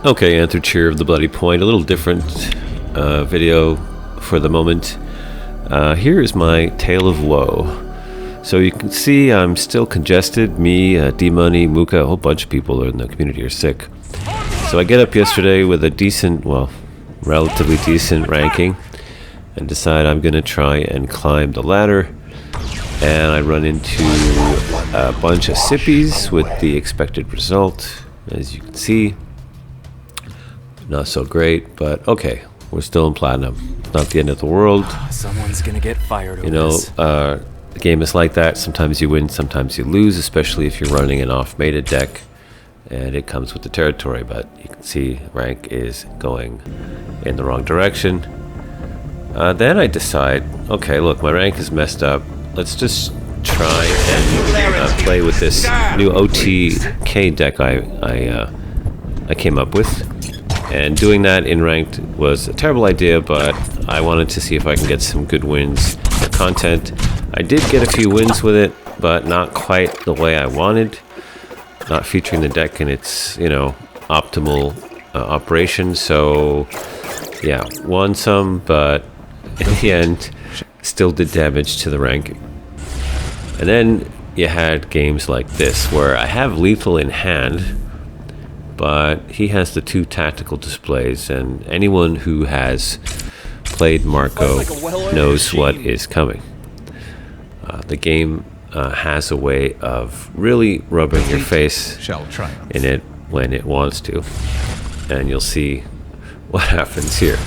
Okay, answer cheer of the Bloody Point. A little different video for the moment. Here is my tale of woe. So you can see I'm still congested. Me, D-Money, Muka, a whole bunch of people in the community are sick. So I get up yesterday with a decent, well, relatively decent ranking and decide I'm going to try and climb the ladder. And I run into a bunch of sippies with the expected result. As you can see, not so great, but okay, we're still in platinum. Not the end of the world. Someone's gonna get fired over this. The game is like that. Sometimes you win, sometimes you lose, especially if you're running an off-mated deck, and it comes with the territory. But you can see rank is going in the wrong direction. Then I decide, okay, look, my rank is messed up. Let's just try and play with this new OTK deck I came up with. And doing that in ranked was a terrible idea, but I wanted to see if I can get some good wins for content. I did get a few wins with it, but not quite the way I wanted. Not featuring the deck in its, optimal operation. So, yeah, won some, but in the end, still did damage to the ranking. And then you had games like this, where I have lethal in hand, but he has the 2 tactical displays, and anyone who has played Marco knows what is coming. The game has a way of really rubbing your face in it when it wants to, and you'll see what happens here.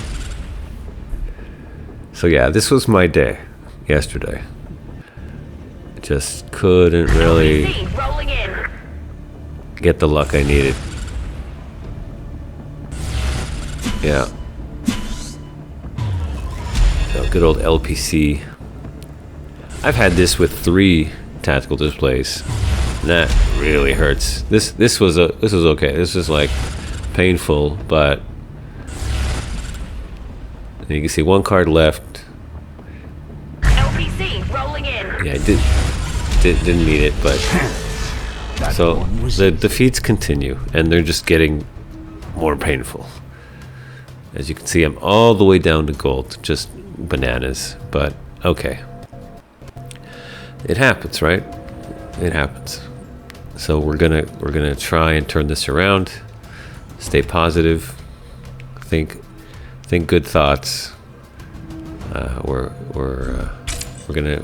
So yeah, this was my day yesterday. Just couldn't really get the luck I needed. Yeah. So good old LPC. I've had this with 3 tactical displays. And that really hurts. This was okay. This was like painful, but you can see 1 card left. LPC rolling in. Yeah, I didn't need it, but so the defeats continue, and they're just getting more painful. As you can see, I'm all the way down to gold, just bananas, but okay. It happens, right? It happens. So we're gonna try and turn this around. Stay positive. Think good thoughts. We're gonna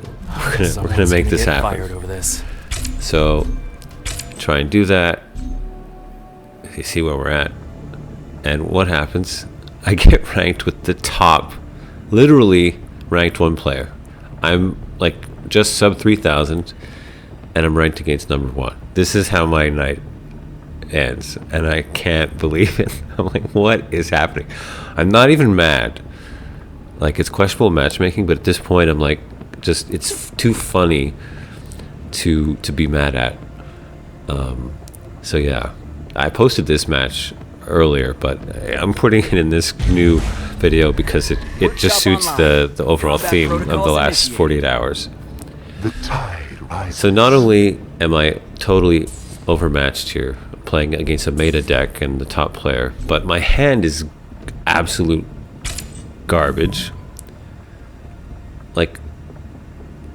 make this happen. Over this. So try and do that. You see where we're at, and what happens? I get ranked with the top, literally ranked 1 player. I'm like just sub 3,000, and I'm ranked against number 1. This is how my night ends, and I can't believe it. I'm like, what is happening? I'm not even mad. Like, it's questionable matchmaking, but at this point, I'm like, just it's too funny to be mad at. So yeah, I posted this match earlier, but I'm putting it in this new video because it just suits the overall theme of the last 48 hours. So not only am I totally overmatched here, playing against a meta deck and the top player, but my hand is absolute garbage. Like,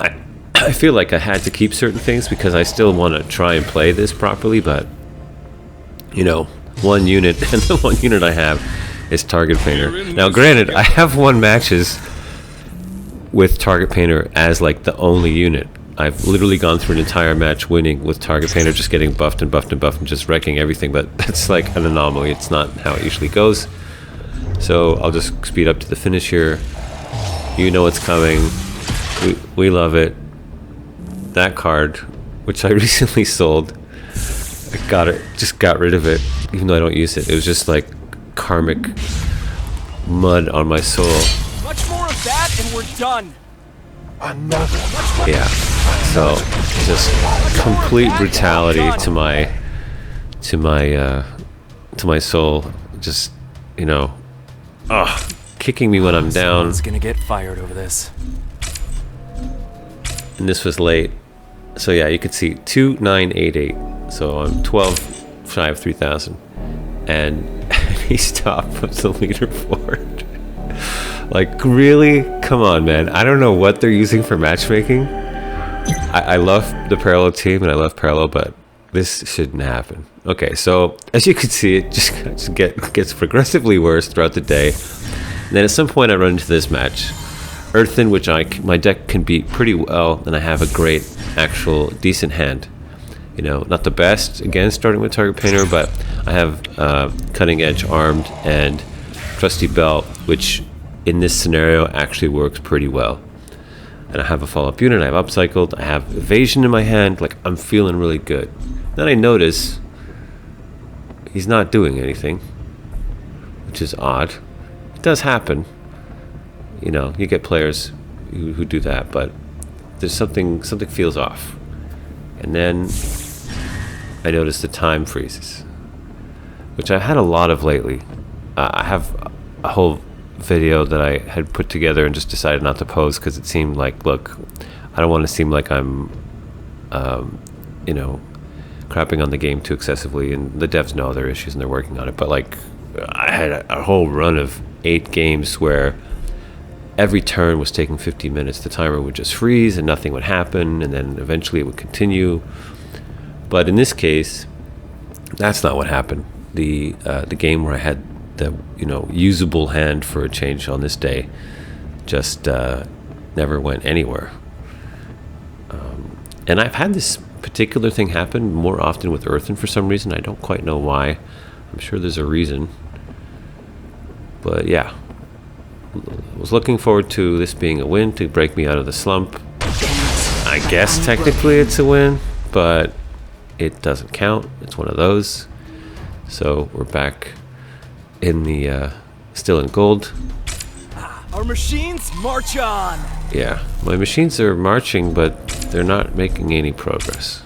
I feel like I had to keep certain things because I still want to try and play this properly, but 1 unit, and the 1 unit I have is Target Painter. Now granted, I have won matches with Target Painter as like the only unit. I've literally gone through an entire match winning with Target Painter, just getting buffed and buffed and buffed and just wrecking everything, but that's like an anomaly. It's not how it usually goes. So I'll just speed up to the finish here. You know what's coming. We love it. That card, which I recently sold, I got rid of it, even though I don't use it. It was just like karmic mud on my soul. Much more of that, and we're done. Yeah. So just complete brutality to my soul. Just kicking me when I'm down. Someone's gonna get fired over this. And this was late. So yeah, you could see 2988. So I'm 12 shy of 3,000. And very top of the leaderboard. Like, really? Come on, man. I don't know what they're using for matchmaking. I love the parallel team and I love parallel, but this shouldn't happen. Okay, so as you can see, it just gets progressively worse throughout the day. And then at some point I run into this match. Earthen, which my deck can beat pretty well, and I have a great, actual, decent hand. You know, not the best, again, starting with Target Painter, but I have Cutting Edge Armed and Trusty Belt, which in this scenario actually works pretty well. And I have a follow-up unit, I have Upcycled, I have Evasion in my hand, like, I'm feeling really good. Then I notice he's not doing anything, which is odd. It does happen. You know, you get players who do that, but there's something feels off. And then I notice the time freezes, which I had a lot of lately. I have a whole video that I had put together and just decided not to post because it seemed like, look, I don't want to seem like I'm, you know, crapping on the game too excessively, and the devs know their issues and they're working on it. But like, I had a whole run of 8 games where every turn was taking 15 minutes. The timer would just freeze and nothing would happen, and then eventually it would continue. But in this case, that's not what happened. The game where I had the usable hand for a change on this day just never went anywhere. And I've had this particular thing happen more often with Earthen for some reason. I don't quite know why. I'm sure there's a reason. But yeah. I was looking forward to this being a win to break me out of the slump. I guess technically it's a win, but it doesn't count. It's one of those. So we're back in the still in gold. Our machines march on. Yeah, my machines are marching, but they're not making any progress.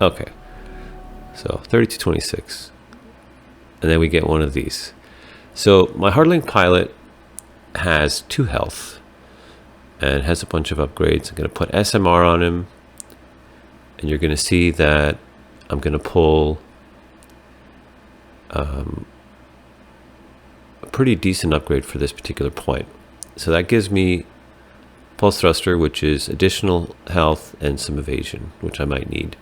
Okay, so 32-26, and then we get one of these. So my Hardlink pilot has 2 health and has a bunch of upgrades. I'm going to put SMR on him, and you're going to see that I'm going to pull a pretty decent upgrade for this particular point. So that gives me Pulse Thruster, which is additional health and some evasion, which I might need.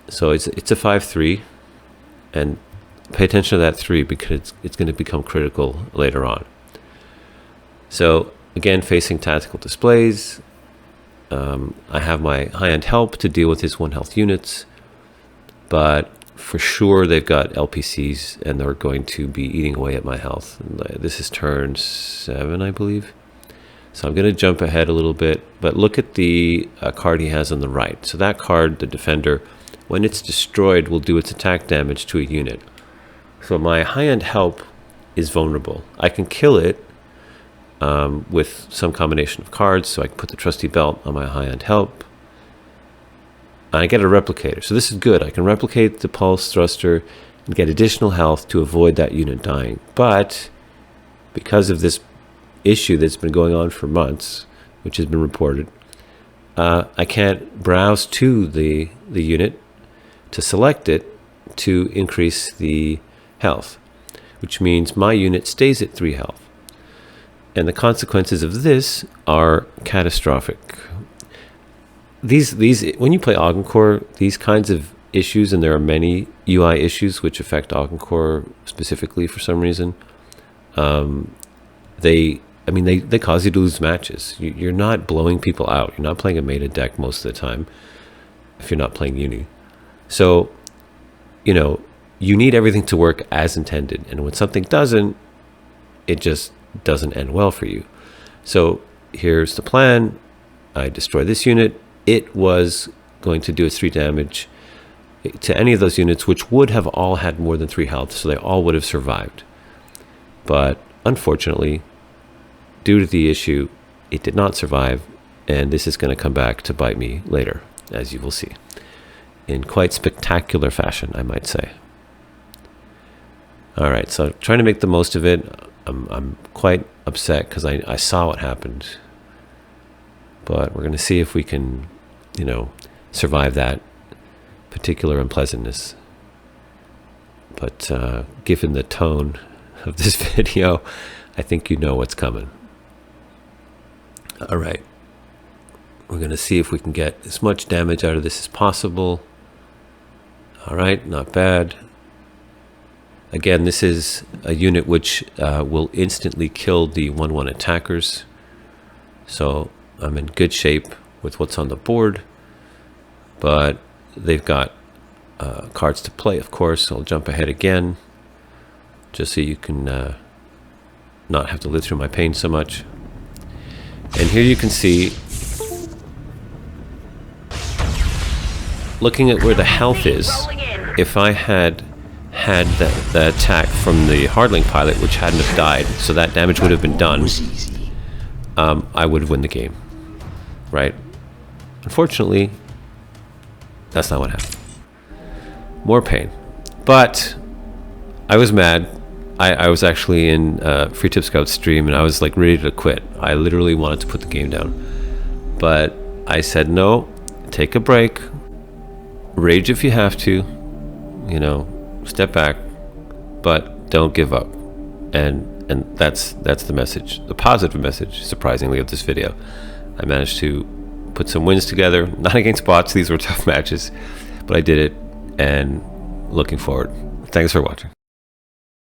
So it's a 5/3, and pay attention to that 3 because it's going to become critical later on. So again, facing tactical displays, I have my high-end help to deal with his 1 health units, but for sure they've got LPCs and they're going to be eating away at my health. And this is turn 7, I believe. So I'm going to jump ahead a little bit, but look at the card he has on the right. So that card, the Defender, when it's destroyed, will do its attack damage to a unit. So my high-end help is vulnerable. I can kill it with some combination of cards. So I can put the Trusty Belt on my high-end help. And I get a replicator. So this is good. I can replicate the Pulse Thruster and get additional health to avoid that unit dying. But because of this issue that's been going on for months, which has been reported, I can't browse to the unit to select it to increase the health, which means my unit stays at 3 health. And the consequences of this are catastrophic. These when you play Augencore, these kinds of issues, and there are many UI issues which affect Augencore specifically for some reason, they cause you to lose matches. You're not blowing people out. You're not playing a meta deck most of the time if you're not playing Uni. So, you need everything to work as intended. And when something doesn't, it just doesn't end well for you. So here's the plan. I destroy this unit. It was going to do its 3 damage to any of those units, which would have all had more than 3 health. So they all would have survived. But unfortunately, due to the issue, it did not survive. And this is going to come back to bite me later, as you will see, in quite spectacular fashion, I might say. All right, so trying to make the most of it. I'm quite upset because I saw what happened, but we're going to see if we can, survive that particular unpleasantness. But given the tone of this video, I think you know what's coming. All right. We're going to see if we can get as much damage out of this as possible. All right, not bad. Again, this is a unit which will instantly kill the 1/1 attackers. So I'm in good shape with what's on the board. But they've got cards to play, of course. I'll jump ahead again, just so you can not have to live through my pain so much. And here you can see, looking at where the health is, if I had the attack from the hardlink pilot, which hadn't have died, so that damage would have been done, I would win the game, right? Unfortunately, that's not what happened. More pain. But I was mad. I was actually in Free Tip Scout stream, and I was like ready to quit. I literally wanted to put the game down. But I said, no, take a break. Rage if you have to. You know, step back. But don't give up. And that's the message. The positive message, surprisingly, of this video. I managed to put some wins together. Not against bots. These were tough matches. But I did it. And looking forward. Thanks for watching.